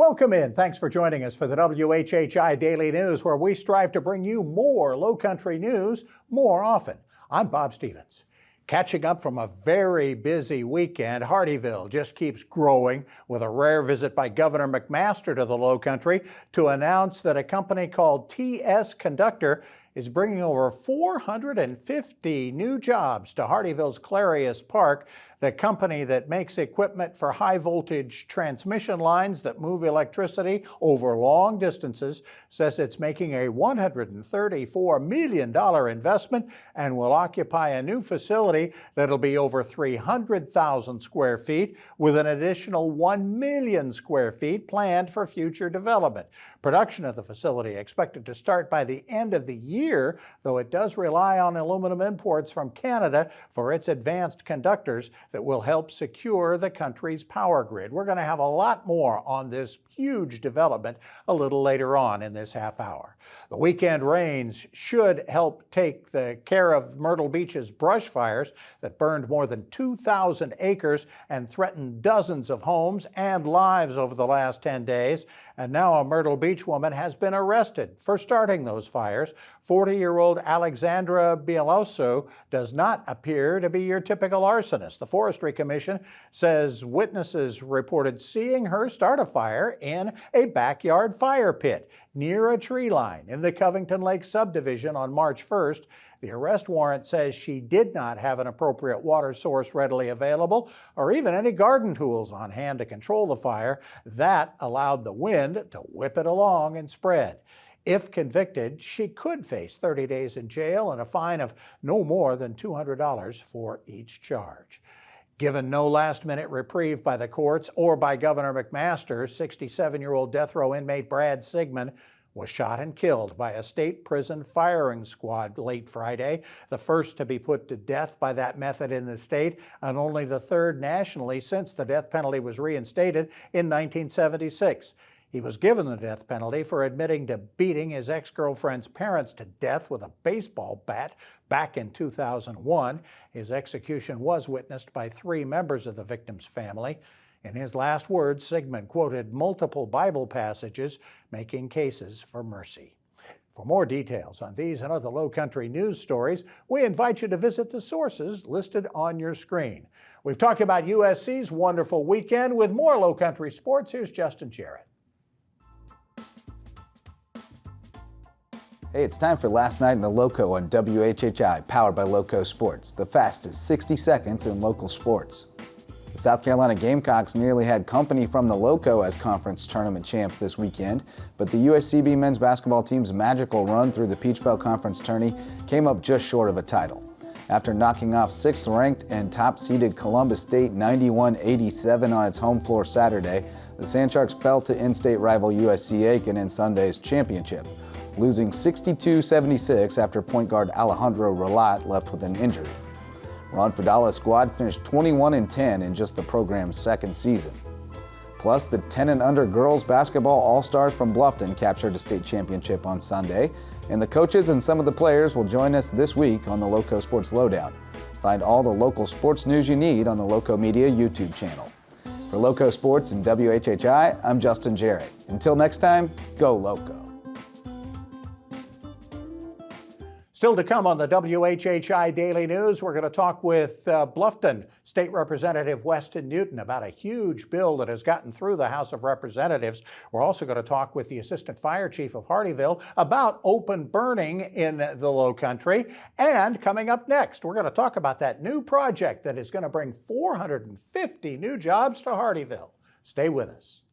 Welcome in. Thanks for joining us for the WHHI Daily News, where we strive to bring you more Lowcountry news more often. I'm Bob Stevens. Catching up from a very busy weekend, Hardeeville just keeps growing with a rare visit by Governor McMaster to the Lowcountry to announce that a company called TS Conductor is bringing over 450 new jobs to Hardeeville's Clarius Park, the company that makes equipment for high-voltage transmission lines that move electricity over long distances, says it's making a $134 million investment and will occupy a new facility that'll be over 300,000 square feet with an additional 1 million square feet planned for future development. Production of the facility expected to start by the end of the year, though it does rely on aluminum imports from Canada for its advanced conductors that will help secure the country's power grid. We're going to have a lot more on this huge development a little later on in this half hour. The weekend rains should help take the care of Myrtle Beach's brush fires that burned more than 2,000 acres and threatened dozens of homes and lives over the last 10 days. And now a Myrtle Beach woman has been arrested for starting those fires. 40-year-old Alexandra Bieloso does not appear to be your typical arsonist. The Forestry Commission says witnesses reported seeing her start a fire in a backyard fire pit near a tree line in the Covington Lake subdivision on March 1st. The arrest warrant says she did not have an appropriate water source readily available or even any garden tools on hand to control the fire. That allowed the wind to whip it along and spread. If convicted, she could face 30 days in jail and a fine of no more than $200 for each charge. Given no last-minute reprieve by the courts or by Governor McMaster, 67-year-old death row inmate Brad Sigmund was shot and killed by a state prison firing squad late Friday, the first to be put to death by that method in the state, and only the third nationally since the death penalty was reinstated in 1976. He was given the death penalty for admitting to beating his ex-girlfriend's parents to death with a baseball bat back in 2001. His execution was witnessed by 3 members of the victim's family. In his last words, Sigmund quoted multiple Bible passages, making cases for mercy. For more details on these and other Lowcountry news stories, we invite you to visit the sources listed on your screen. We've talked about USC's wonderful weekend. With more Lowcountry sports, here's Justin Jarrett. Hey, it's time for Last Night in the Lowco on WHHI, powered by LowcoSports, the fastest 60 seconds in local sports. The South Carolina Gamecocks nearly had company from the Lowco as conference tournament champs this weekend, but the USCB men's basketball team's magical run through the Peach Belt Conference tourney came up just short of a title. After knocking off 6th-ranked and top-seeded Columbus State 91-87 on its home floor Saturday, the Sandsharks fell to in-state rival USC Aiken in Sunday's championship, losing 62-76 after point guard Alejandro Relat left with an injury. Ron Fidala's squad finished 21-10 in just the program's second season. Plus, the 10-and-under girls basketball all-stars from Bluffton captured a state championship on Sunday, and the coaches and some of the players will join us this week on the LowcoSports Lowdown. Find all the local sports news you need on the Lowco Media YouTube channel. For LowcoSports and WHHI, I'm Justin Jarrett. Until next time, go Lowco. Still to come on the WHHI Daily News, we're going to talk with Bluffton State Representative Weston Newton about a huge bill that has gotten through the House of Representatives. We're also going to talk with the Assistant Fire Chief of Hardeeville about open burning in the Lowcountry. And coming up next, we're going to talk about that new project that is going to bring 450 new jobs to Hardeeville. Stay with us.